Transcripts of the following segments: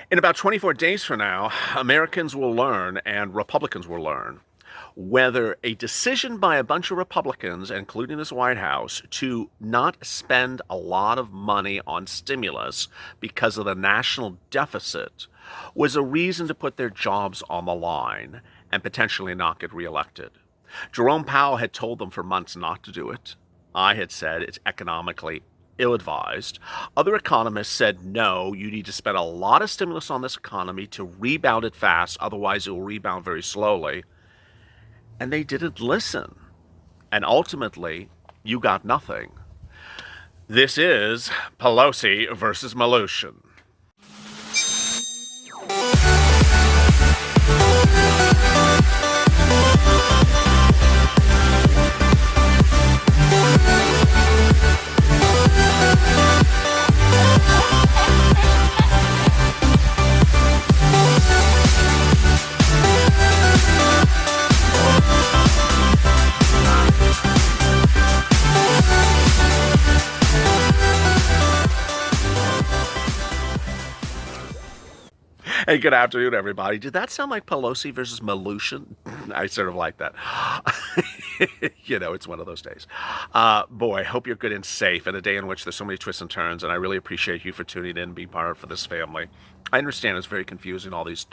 In about 24 days from now, Americans will learn and Republicans will learn whether a decision by a bunch of Republicans, including this White House, to not spend a lot of money on stimulus because of the national deficit was a reason to put their jobs on the line and potentially not get reelected. Jerome Powell had told them for months not to do it. I had said it's economically ill-advised. Other economists said, no, you need to spend a lot of stimulus on this economy to rebound it fast, otherwise it will rebound very slowly. And they didn't listen. And ultimately, you got nothing. This is Pelosi versus Mnuchin. Hey, good afternoon, everybody. Did that sound like Pelosi versus Mnuchin? I sort of like that. It's one of those days. Boy, hope you're good and safe in a day in which there's so many twists and turns, and I really appreciate you for tuning in and being part of this family. I understand it's very confusing, all these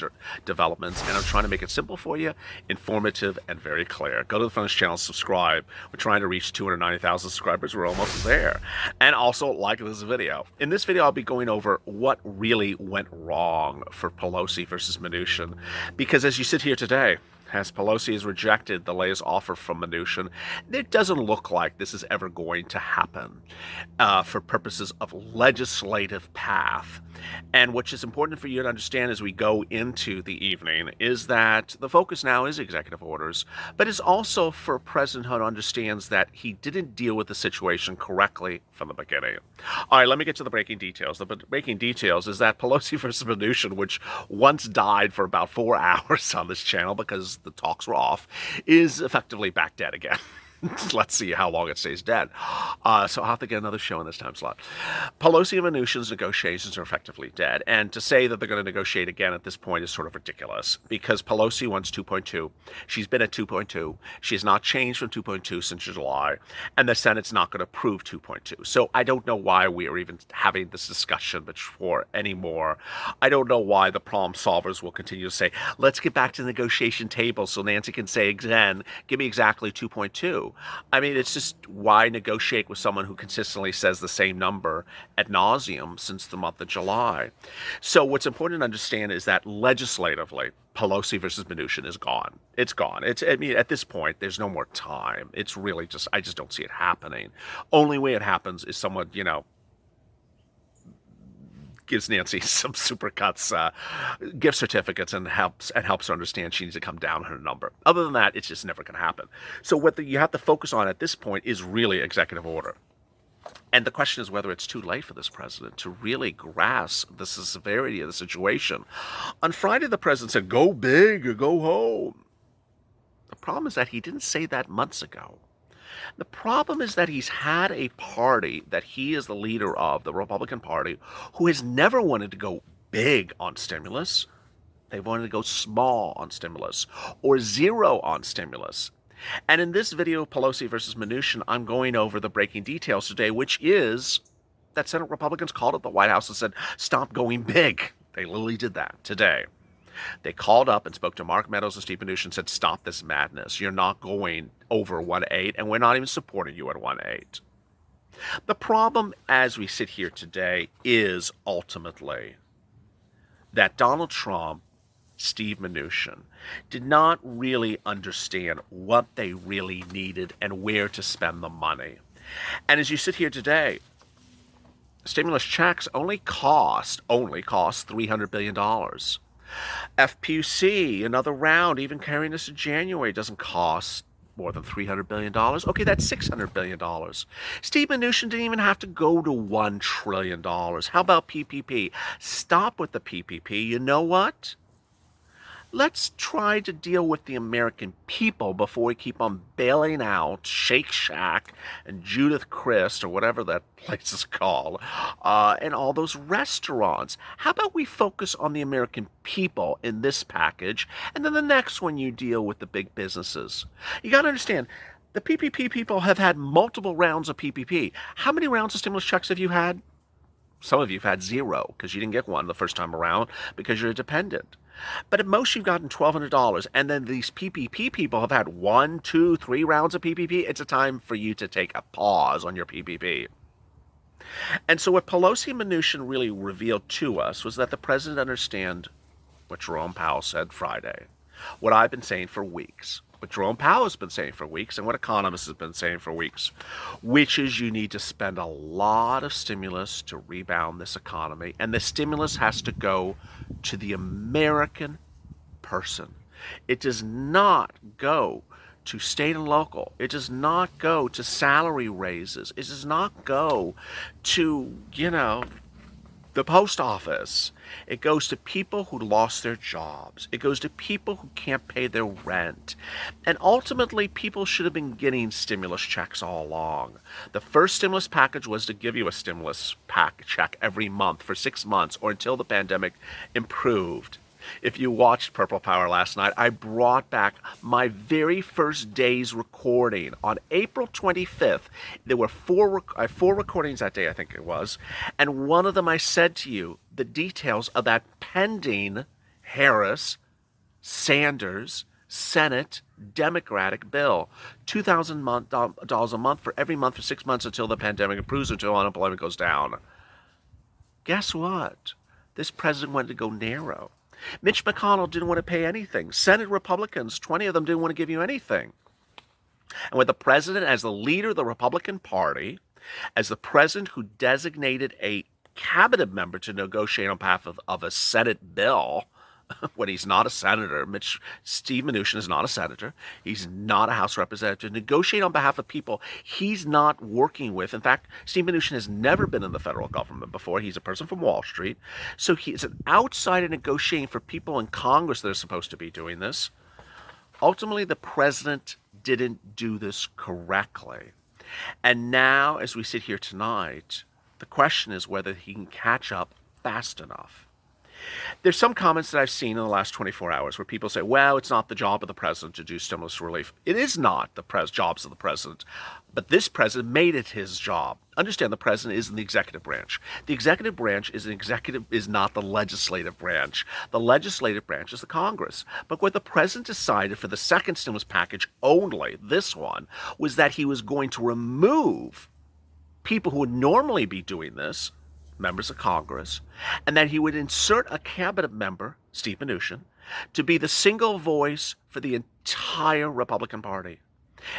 developments, and I'm trying to make it simple for you, informative, and very clear. Go to the Fun's channel, subscribe. We're trying to reach 290,000 subscribers. We're almost there. And also, like this video. In this video, I'll be going over what really went wrong for Pelosi versus Mnuchin. Because as you sit here today, as Pelosi has rejected the latest offer from Mnuchin, it doesn't look like this is ever going to happen for purposes of legislative path. And which is important for you to understand as we go into the evening is that the focus now is executive orders, but it's also for President Hunt understands that he didn't deal with the situation correctly from the beginning. All right, let me get to the breaking details. The breaking details is that Pelosi versus Mnuchin, which once died for about 4 hours on this channel because the talks were off, is effectively back dead again. Let's see how long it stays dead. So I'll have to get another show in this time slot. Pelosi and Mnuchin's negotiations are effectively dead. And to say that they're going to negotiate again at this point is sort of ridiculous because Pelosi wants 2.2. She's been at 2.2. She has not changed from 2.2 since July. And the Senate's not going to approve 2.2. So I don't know why we are even having this discussion before anymore. I don't know why the problem solvers will continue to say, let's get back to the negotiation table so Nancy can say again, give me exactly 2.2. I mean, it's just why negotiate with someone who consistently says the same number ad nauseum since the month of July. So what's important to understand is that legislatively, Pelosi versus Mnuchin is gone. It's gone. I mean, at this point, there's no more time. It's really just, I just don't see it happening. Only way it happens is someone, gives Nancy some supercuts, gift certificates, and helps her understand she needs to come down on her number. Other than that, it's just never going to happen. So what you have to focus on at this point is really executive order. And the question is whether it's too late for this president to really grasp the severity of the situation. On Friday, the president said, go big or go home. The problem is that he didn't say that months ago. The problem is that he's had a party that he is the leader of, the Republican Party, who has never wanted to go big on stimulus. They've wanted to go small on stimulus or zero on stimulus. And in this video, Pelosi versus Mnuchin, I'm going over the breaking details today, which is that Senate Republicans called up the White House and said, stop going big. They literally did that today. They called up and spoke to Mark Meadows and Steve Mnuchin and said, stop this madness. You're not going over 1.8, and we're not even supporting you at 1.8. The problem as we sit here today is ultimately that Donald Trump, Steve Mnuchin, did not really understand what they really needed and where to spend the money. And as you sit here today, stimulus checks only cost $300 billion. FPC, another round, even carrying us to January, doesn't cost more than $300 billion. Okay, that's $600 billion. Steve Mnuchin didn't even have to go to $1 trillion. How about PPP? Stop with the PPP. You know what? Let's try to deal with the American people before we keep on bailing out Shake Shack and Judith Crist or whatever that place is called, and all those restaurants. How about we focus on the American people in this package, and then the next one you deal with the big businesses? You got to understand, the PPP people have had multiple rounds of PPP. How many rounds of stimulus checks have you had? Some of you have had zero because you didn't get one the first time around because you're a dependent. But at most you've gotten $1,200, and then these PPP people have had 1, 2, 3 rounds of PPP. It's a time for you to take a pause on your PPP. And so what Pelosi and Mnuchin really revealed to us was that the president understands what Jerome Powell said Friday, what I've been saying for weeks, what Jerome Powell has been saying for weeks, and what economists have been saying for weeks, which is you need to spend a lot of stimulus to rebound this economy, and the stimulus has to go to the American person. It does not go to state and local. It does not go to salary raises. It does not go to, the post office. It goes to people who lost their jobs. It goes to people who can't pay their rent. And ultimately, people should have been getting stimulus checks all along. The first stimulus package was to give you a stimulus check every month for 6 months or until the pandemic improved. If you watched Purple Power last night, I brought back my very first day's recording on April 25th. There were four recordings that day, I think it was, and one of them I said to you the details of that pending Harris, Sanders, Senate Democratic bill. $2,000 a month for every month for 6 months until the pandemic improves, until unemployment goes down. Guess what? This president wanted to go narrow. Mitch McConnell didn't want to pay anything. Senate Republicans, 20 of them didn't want to give you anything. And with the president as the leader of the Republican Party, as the president who designated a cabinet member to negotiate on behalf of a Senate bill, when he's not a senator, Steve Mnuchin is not a senator. He's not a House representative. Negotiate on behalf of people he's not working with. In fact, Steve Mnuchin has never been in the federal government before. He's a person from Wall Street. So he's an outsider negotiating for people in Congress that are supposed to be doing this. Ultimately, the president didn't do this correctly. And now, as we sit here tonight, the question is whether he can catch up fast enough. There's some comments that I've seen in the last 24 hours where people say, well, it's not the job of the president to do stimulus relief. It is not the jobs of the president, but this president made it his job. Understand, the president is in the executive branch. The executive branch is not the legislative branch. The legislative branch is the Congress. But what the president decided for the second stimulus package only, this one, was that he was going to remove people who would normally be doing this, members of Congress, and that he would insert a cabinet member, Steve Mnuchin, to be the single voice for the entire Republican Party,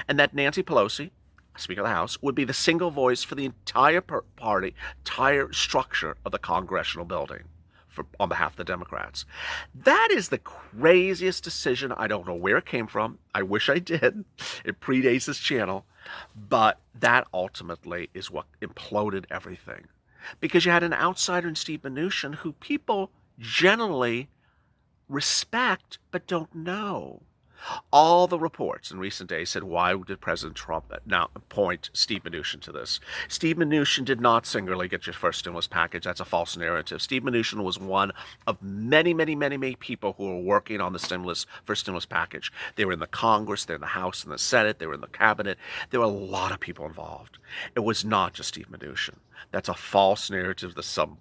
and that Nancy Pelosi, Speaker of the House, would be the single voice for the entire party, entire structure of the congressional building on behalf of the Democrats. That is the craziest decision. I don't know where it came from. I wish I did. It predates this channel, but that ultimately is what imploded everything. Because you had an outsider in Steve Mnuchin who people generally respect but don't know. All the reports in recent days said, why did President Trump now appoint Steve Mnuchin to this? Steve Mnuchin did not singularly get your first stimulus package. That's a false narrative. Steve Mnuchin was one of many, many, many, many people who were working on the first stimulus package. They were in the Congress, they were in the House and the Senate, they were in the cabinet. There were a lot of people involved. It was not just Steve Mnuchin. That's a false narrative that some,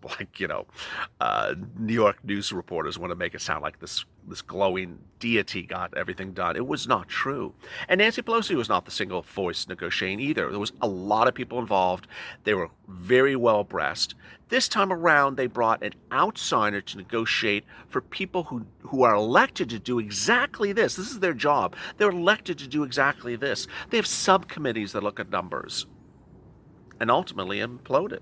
New York news reporters want to make it sound like this glowing deity got everything done. It was not true. And Nancy Pelosi was not the single voice negotiating either. There was a lot of people involved. They were very well breast. This time around, they brought an outsider to negotiate for people who are elected to do exactly this. This is their job. They're elected to do exactly this. They have subcommittees that look at numbers. And ultimately imploded.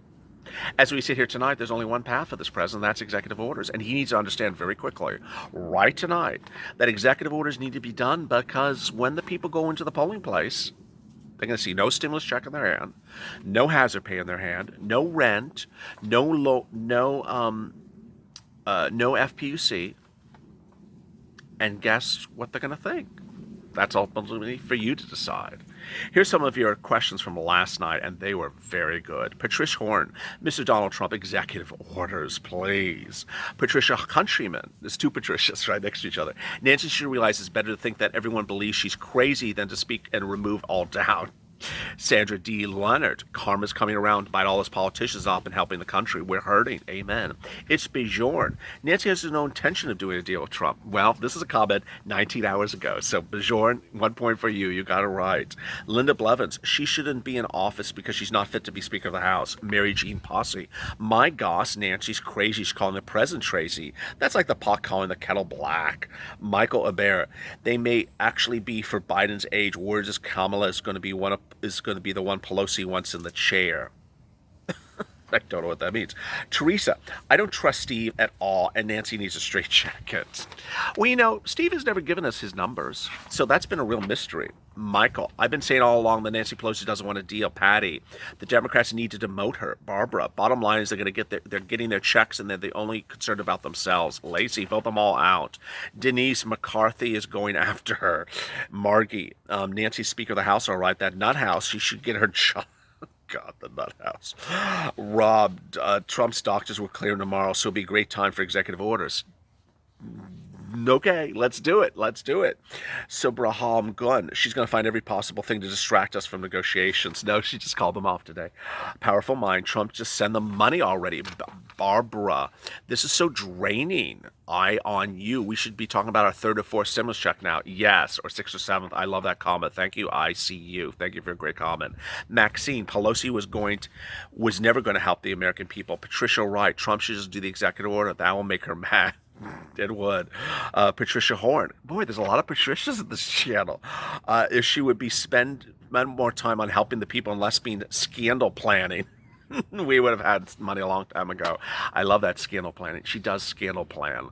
As we sit here tonight, there's only one path for this president, that's executive orders. And he needs to understand very quickly, right tonight, that executive orders need to be done because when the people go into the polling place, they're going to see no stimulus check in their hand, no hazard pay in their hand, no rent, no FPUC, And guess what they're going to think? That's ultimately for you to decide. Here's some of your questions from last night, and they were very good. Patricia Horn, Mr. Donald Trump, executive orders, please. Patricia Countryman, there's two Patricias right next to each other. Nancy should realize it's better to think that everyone believes she's crazy than to speak and remove all doubt. Sandra D. Leonard, karma's coming around to bite all us politicians up and helping the country. We're hurting. Amen. It's Bjorn. Nancy has no intention of doing a deal with Trump. Well, this is a comment 19 hours ago. So, Bjorn, 1 point for you. You got it right. Linda Blevins, she shouldn't be in office because she's not fit to be Speaker of the House. Mary Jean Posse, my gosh, Nancy's crazy. She's calling the president crazy. That's like the pot calling the kettle black. Michael Abera, they may actually be for Biden's age. Words as Kamala is going to be the one Pelosi wants in the chair. I don't know what that means. Teresa, I don't trust Steve at all, and Nancy needs a straight jacket. Well, Steve has never given us his numbers, so that's been a real mystery. Michael, I've been saying all along that Nancy Pelosi doesn't want a deal. Patty, the Democrats need to demote her. Barbara, bottom line is they're getting their checks, and they're the only concerned about themselves. Lacey, vote them all out. Denise, McCarthy is going after her. Margie, Nancy's Speaker of the House, all right. That nut house, she should get her job. God, the nut house. Rob, Trump's doctors will clear tomorrow, so it'll be a great time for executive orders. Okay, let's do it. So Braham Gunn, she's going to find every possible thing to distract us from negotiations. No, she just called them off today. Powerful mind, Trump, just send them money already. Barbara, this is so draining. Eye on you. We should be talking about our third or fourth stimulus check now. Yes, or sixth or seventh. I love that comment. Thank you. I see you. Thank you for a great comment. Maxine, Pelosi was never going to help the American people. Patricia Wright, Trump should just do the executive order. That will make her mad. It would. Patricia Horn. Boy, there's a lot of Patricias in this channel. If she would spend more time on helping the people and less being scandal planning, we would have had money a long time ago. I love that scandal planning. She does scandal plan.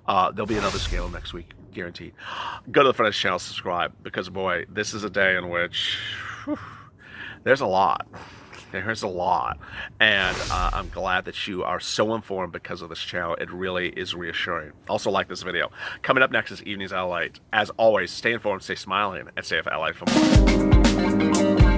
There'll be another scandal next week, guaranteed. Go to the front of the channel, subscribe, because boy, this is a day in which there's a lot. There's a lot, and I'm glad that you are so informed because of this channel. It really is reassuring. Also, like this video. Coming up next is Evenings LALATE. As always, stay informed, stay smiling, and stay with LA for more.